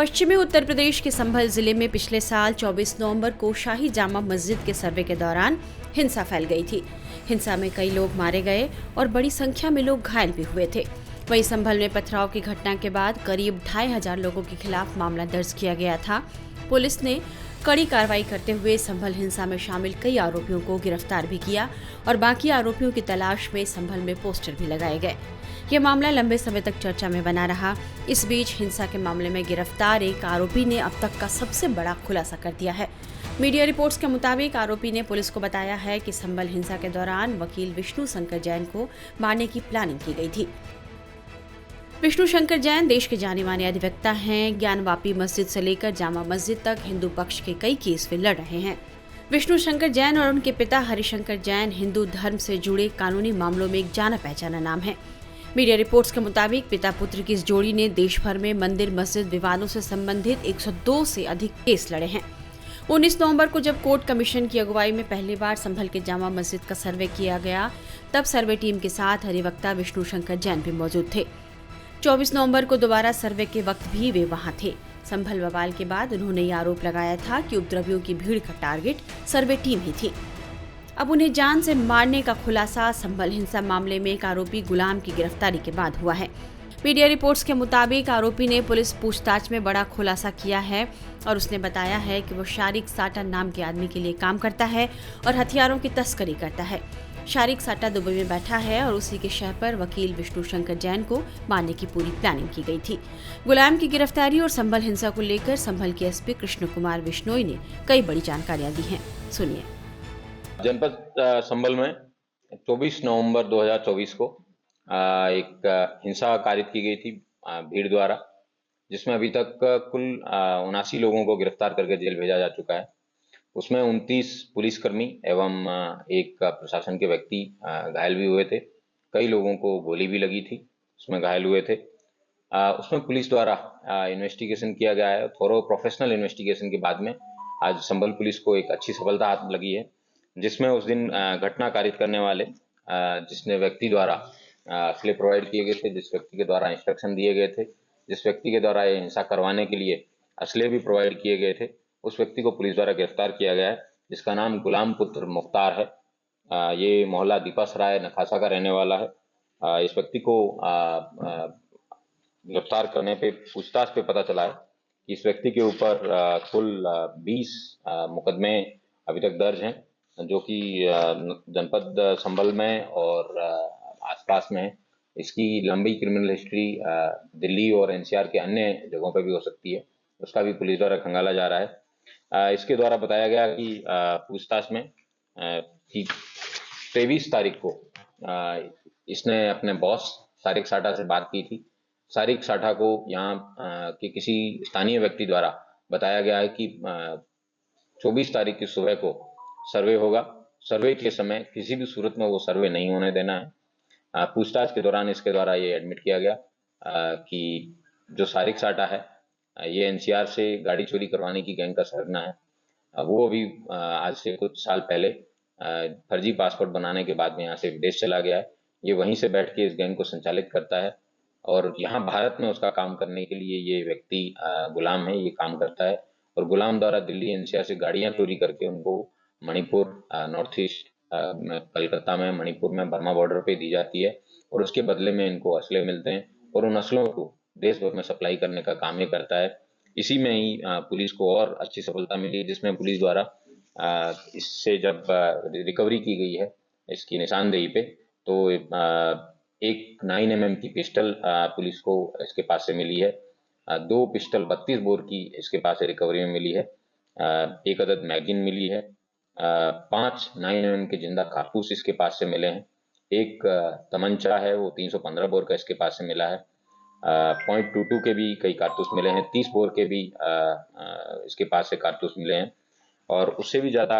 पश्चिमी उत्तर प्रदेश के संभल जिले में पिछले साल 24 नवंबर को शाही जामा मस्जिद के सर्वे के दौरान हिंसा फैल गई थी। हिंसा में कई लोग मारे गए और बड़ी संख्या में लोग घायल भी हुए थे। वहीं संभल में पथराव की घटना के बाद करीब 2500 लोगों के खिलाफ मामला दर्ज किया गया था। पुलिस ने कड़ी कार्रवाई करते हुए संभल हिंसा में शामिल कई आरोपियों को गिरफ्तार भी किया और बाकी आरोपियों की तलाश में संभल में पोस्टर भी लगाए गए। यह मामला लंबे समय तक चर्चा में बना रहा। इस बीच हिंसा के मामले में गिरफ्तार एक आरोपी ने अब तक का सबसे बड़ा खुलासा कर दिया है। मीडिया रिपोर्ट्स के मुताबिक आरोपी ने पुलिस को बताया है कि संभल हिंसा के दौरान वकील विष्णु शंकर जैन को मारने की प्लानिंग की गई थी। विष्णु शंकर जैन देश के जाने माने अधिवक्ता हैं। ज्ञानवापी मस्जिद से लेकर जामा मस्जिद तक हिंदू पक्ष के कई केस वे लड़ रहे हैं। विष्णु शंकर जैन और उनके पिता हरिशंकर जैन हिंदू धर्म से जुड़े कानूनी मामलों में एक जाना पहचाना नाम है। मीडिया रिपोर्ट्स के मुताबिक पिता पुत्र की इस जोड़ी ने देश भर में मंदिर मस्जिद विवादों से संबंधित 102 से अधिक केस लड़े हैं। 19 नवंबर को जब कोर्ट कमीशन की अगुवाई में पहली बार संभल के जामा मस्जिद का सर्वे किया गया, तब सर्वे टीम के साथ अधिवक्ता विष्णु शंकर जैन भी मौजूद थे। 24 नवंबर को दोबारा सर्वे के वक्त भी वे वहां थे। संभल बवाल के बाद उन्होंने ये आरोप लगाया था कि उपद्रवियों की भीड़ का टारगेट सर्वे टीम ही थी। अब उन्हें जान से मारने का खुलासा संभल हिंसा मामले में एक आरोपी गुलाम की गिरफ्तारी के बाद हुआ है। मीडिया रिपोर्ट्स के मुताबिक आरोपी ने पुलिस पूछताछ में बड़ा खुलासा किया है और उसने बताया है कि वो शारिक साटा नाम के आदमी के लिए काम करता है और हथियारों की तस्करी करता है। शारिक साटा दुबई में बैठा है और उसी के शहर पर वकील विष्णु शंकर जैन को मारने की पूरी प्लानिंग की गई थी। गुलाम की गिरफ्तारी और संभल हिंसा को लेकर संभल के एसपी कृष्ण कुमार बिश्नोई ने कई बड़ी जानकारियां दी हैं। सुनिए। जनपद संभल में 24 नवंबर 2024 को एक हिंसा कारित की गई थी भीड़ द्वारा, जिसमें अभी तक कुल 79 लोगों को गिरफ्तार करके जेल भेजा जा चुका है। उसमें 29 पुलिसकर्मी एवं एक प्रशासन के व्यक्ति घायल भी हुए थे। कई लोगों को गोली भी लगी थी, उसमें घायल हुए थे। उसमें पुलिस द्वारा इन्वेस्टिगेशन किया गया है। थोरो प्रोफेशनल इन्वेस्टिगेशन के बाद में आज संभल पुलिस को एक अच्छी सफलता हाथ लगी है, जिसमें उस दिन घटना कारित करने वाले जिसने व्यक्ति द्वारा असले प्रोवाइड किए गए थे, जिस व्यक्ति के द्वारा इंस्ट्रक्शन दिए गए थे, जिस व्यक्ति के द्वारा ये हिंसा करवाने के लिए असले भी प्रोवाइड किए गए थे, उस व्यक्ति को पुलिस द्वारा गिरफ्तार किया गया है, जिसका नाम गुलाम पुत्र मुख्तार है। ये मोहल्ला दीपा सराय नखासा का रहने वाला है। इस व्यक्ति को गिरफ्तार करने पे पूछताछ पे पता चला है कि इस व्यक्ति के ऊपर कुल 20 मुकदमे अभी तक दर्ज हैं, जो कि जनपद संभल में और आसपास में है। इसकी लंबी क्रिमिनल हिस्ट्री दिल्ली और एनसीआर के अन्य जगहों पर भी हो सकती है, उसका भी पुलिस द्वारा खंगाला जा रहा है। इसके द्वारा बताया गया कि पूछताछ में कि 23 तारीख को इसने अपने बॉस शारिक साटा से बात की थी। शारिक साटा को यहाँ के किसी स्थानीय व्यक्ति द्वारा बताया गया है कि 24 तारीख की सुबह को सर्वे होगा। सर्वे के समय किसी भी सूरत में वो सर्वे नहीं होने देना है। पूछताछ के दौरान इसके द्वारा ये एडमिट किया गया कि जो शारिक साटा है ये एनसीआर से गाड़ी चोरी करवाने की गैंग का सरगना है। वो अभी आज से कुछ साल पहले फर्जी पासपोर्ट बनाने के बाद में यहाँ से विदेश चला गया है। ये वहीं से बैठ के इस गैंग को संचालित करता है और यहाँ भारत में उसका काम करने के लिए ये व्यक्ति गुलाम है, ये काम करता है और गुलाम द्वारा दिल्ली एनसीआर से गाड़ियाँ चोरी करके उनको मणिपुर, नॉर्थ ईस्ट कलकत्ता में, मणिपुर में बर्मा बॉर्डर पे दी जाती है और उसके बदले में इनको असले मिलते हैं और उन असलों को देश भर में सप्लाई करने का काम ये करता है। इसी में ही पुलिस को और अच्छी सफलता मिली, जिसमें पुलिस द्वारा इससे जब रिकवरी की गई है इसकी निशानदेही पे, तो एक 9mm की पिस्टल पुलिस को इसके पास से मिली है। 2 पिस्टल 32 बोर की इसके पास से रिकवरी में मिली है। 1 अदद मैगजीन मिली है। 5 9mm के जिंदा कारतूस इसके पास से मिले हैं। एक तमंचा है वो 315 बोर का इसके पास से मिला है। .22 के भी कई कारतूस मिले हैं। 30 बोर के भी इसके पास से कारतूस मिले हैं और उससे भी ज़्यादा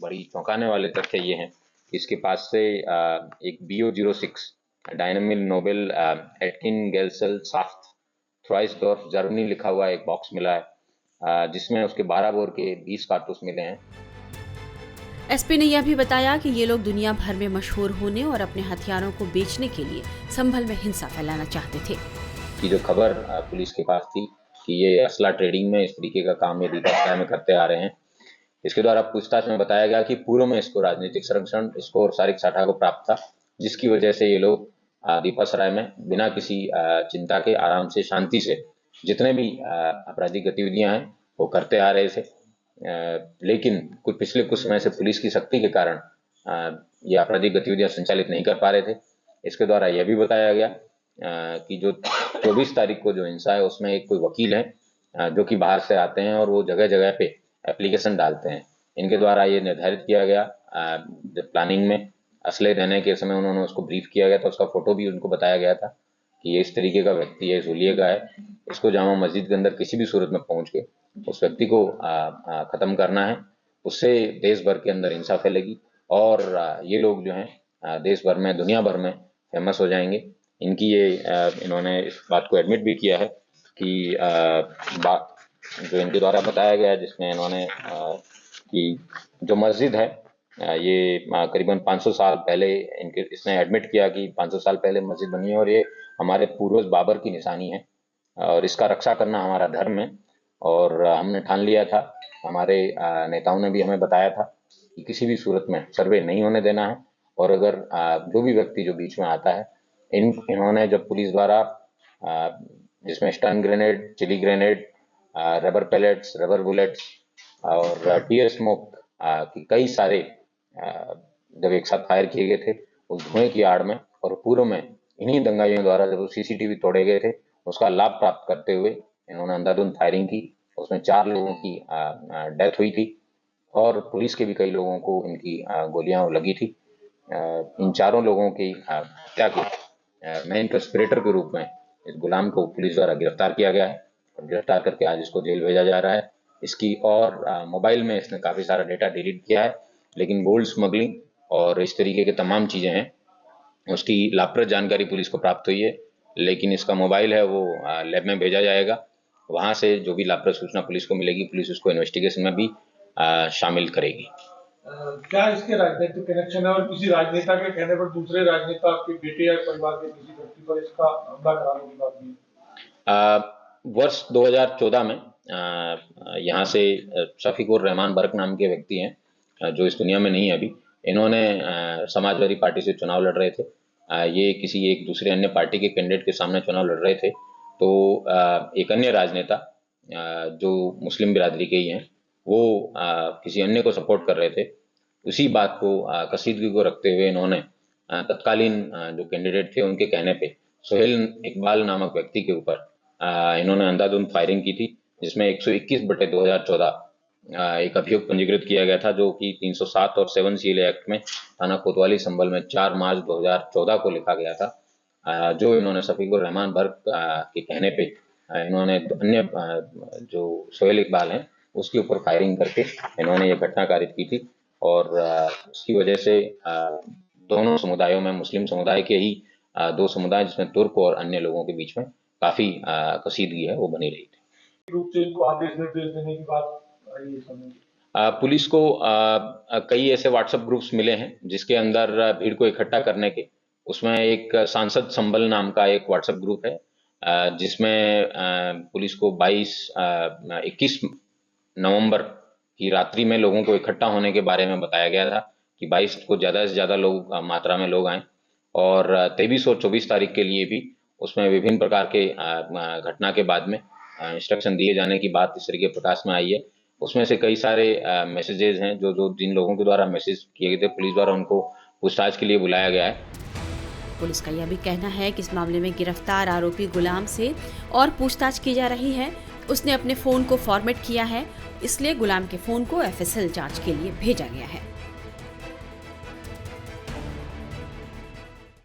बड़ी चौंकाने वाले तथ्य ये हैं कि इसके पास से एक BO-06 डायनामिल नोबेल एटकिन गेल्सल साफ्ट थ्राइसडॉर्फ जर्मनी लिखा हुआ एक बॉक्स मिला है, जिसमें उसके 12 बोर के 20 कारतूस मिले हैं। एसपी ने यह भी बताया कि ये लोग दुनिया भर में मशहूर होने और अपने हथियारों को बेचने के लिए संभल में हिंसा फैलाना चाहते थे। कि जो खबर पुलिस के पास थी कि ये असला ट्रेडिंग में इस तरीके का काम ये दीपा सराय में करते आ रहे हैं। इसके द्वारा पूछताछ में बताया गया कि पूर्व में इसको राजनीतिक संरक्षण, इसको और शारीरिक साठा को प्राप्त था, जिसकी वजह से ये लोग दीपा सराय में बिना किसी चिंता के आराम से शांति से जितने भी आपराधिक गतिविधियां हैं वो करते आ रहे थे। लेकिन पिछले कुछ समय से पुलिस की सख्ती के कारण ये आपराधिक गतिविधियां संचालित नहीं कर पा रहे थे। इसके द्वारा यह भी बताया गया कि जो 24 तारीख को जो हिंसा है उसमें एक कोई वकील है जो कि बाहर से आते हैं और वो जगह जगह पे एप्लीकेशन डालते हैं। इनके द्वारा ये निर्धारित किया गया, प्लानिंग में असले रहने के समय उन्होंने उसको ब्रीफ किया गया था, उसका फोटो भी उनको बताया गया था कि ये इस तरीके का व्यक्ति है, झूलिए का है, इसको जामा मस्जिद के अंदर किसी भी सूरत में पहुंच के उस व्यक्ति को खत्म करना है। उससे देश भर के अंदर हिंसा फैलेगी और ये लोग जो हैं देश भर में, दुनिया भर में फेमस हो जाएंगे। इनकी ये इन्होंने इस बात को एडमिट भी किया है कि जो इनके द्वारा बताया गया है, जिसमें इन्होंने कि जो मस्जिद है ये करीबन 500 साल पहले इसने एडमिट किया कि 500 साल पहले मस्जिद बनी है और ये हमारे पूर्वज बाबर की निशानी है और इसका रक्षा करना हमारा धर्म है। और हमने ठान लिया था, हमारे नेताओं ने भी हमें बताया था कि किसी भी सूरत में सर्वे नहीं होने देना है। और अगर जो भी व्यक्ति जो बीच में आता है, इन्होंने जब पुलिस द्वारा जिसमें stun grenade, chilli grenade, rubber pellets, rubber bullets और टीयर स्मोक की कई सारे जब एक साथ फायर किए गए थे उस धुएं की आड़ में और पूर्व में इन्हीं दंगाइयों द्वारा जब सीसीटीवी तोड़े गए थे उसका लाभ प्राप्त करते हुए इन्होंने अंधाधुंध फायरिंग की। उसमें 4 लोगों की डेथ हुई थी और पुलिस के भी कई लोगों को इनकी गोलियां लगी थी। इन चारों लोगों की हत्या की मेन कंस्पिरेटर के रूप में इस गुलाम को पुलिस द्वारा गिरफ्तार किया गया है और गिरफ्तार करके आज इसको जेल भेजा जा रहा है। इसकी और मोबाइल में इसने काफ़ी सारा डेटा डिलीट किया है, लेकिन गोल्ड स्मगलिंग और इस तरीके के तमाम चीज़ें हैं उसकी लाभप्रद जानकारी पुलिस को प्राप्त हुई है। लेकिन इसका मोबाइल है वो लैब में भेजा जाएगा, वहाँ से जो भी लाभप्रद सूचना पुलिस को मिलेगी पुलिस उसको इन्वेस्टिगेशन में भी शामिल करेगी। क्या इसके राजनीतिक कनेक्शन है और किसी राजनेता के कहने पर दूसरे राजनेता आपके बेटे या परिवार के किसी व्यक्ति पर इसका हमला कराने की बात भी? वर्ष 2014 में यहाँ से शफीकुर रहमान बर्क नाम के व्यक्ति हैं जो इस दुनिया में नहीं है अभी। इन्होंने समाजवादी पार्टी से चुनाव लड़ रहे थे। ये किसी एक दूसरे अन्य पार्टी के कैंडिडेट के सामने चुनाव लड़ रहे थे, तो एक अन्य राजनेता जो मुस्लिम बिरादरी के ही हैं वो किसी अन्य को सपोर्ट कर रहे थे। उसी बात को कशीदगी को रखते हुए इन्होंने तत्कालीन जो कैंडिडेट थे उनके कहने पे सोहेल इकबाल नामक व्यक्ति के ऊपर इन्होंने अंधाधुंध फायरिंग की थी, जिसमें 121/2014 एक अभियोग पंजीकृत किया गया था जो कि 307 और 7 CLA एक्ट में थाना कोतवाली संभल में 4 मार्च 2014 को लिखा गया था। जो इन्होंने शफीकुर रहमान बर्क के कहने पे इन्होंने अन्य जो सोहेल इकबाल हैं उसके ऊपर फायरिंग करके इन्होंने ये घटना कारित की थी और उसकी वजह से दोनों समुदायों में, मुस्लिम समुदाय के ही 2 समुदाय जिसमें तुर्क और अन्य लोगों के बीच में काफ़ी कशीदगी है वो बनी रही थी। रूप से इनको आदेश निर्देश देने की बात पुलिस को कई ऐसे व्हाट्सएप ग्रुप्स मिले हैं जिसके अंदर भीड़ को इकट्ठा करने के, उसमें एक सांसद संबल नाम का एक व्हाट्सएप ग्रुप है जिसमें पुलिस को 21 नवंबर की रात्रि में लोगों को इकट्ठा होने के बारे में बताया गया था कि 22 को ज़्यादा से ज़्यादा लोग मात्रा में लोग आएँ और 23 और 24 तारीख के लिए भी उसमें विभिन्न प्रकार के घटना के बाद में इंस्ट्रक्शन दिए जाने की बात इस तरीके प्रकाश में आई है। उसमें से कई सारे मैसेजेस हैं जो जिन लोगों के द्वारा मैसेज किए गए थे पुलिस द्वारा उनको पूछताछ के लिए बुलाया गया है। पुलिस का यह भी कहना है कि इस मामले में गिरफ्तार आरोपी गुलाम से और पूछताछ की जा रही है। उसने अपने फोन को फॉर्मेट किया है, इसलिए गुलाम के फोन को FSL जांच के लिए भेजा गया है।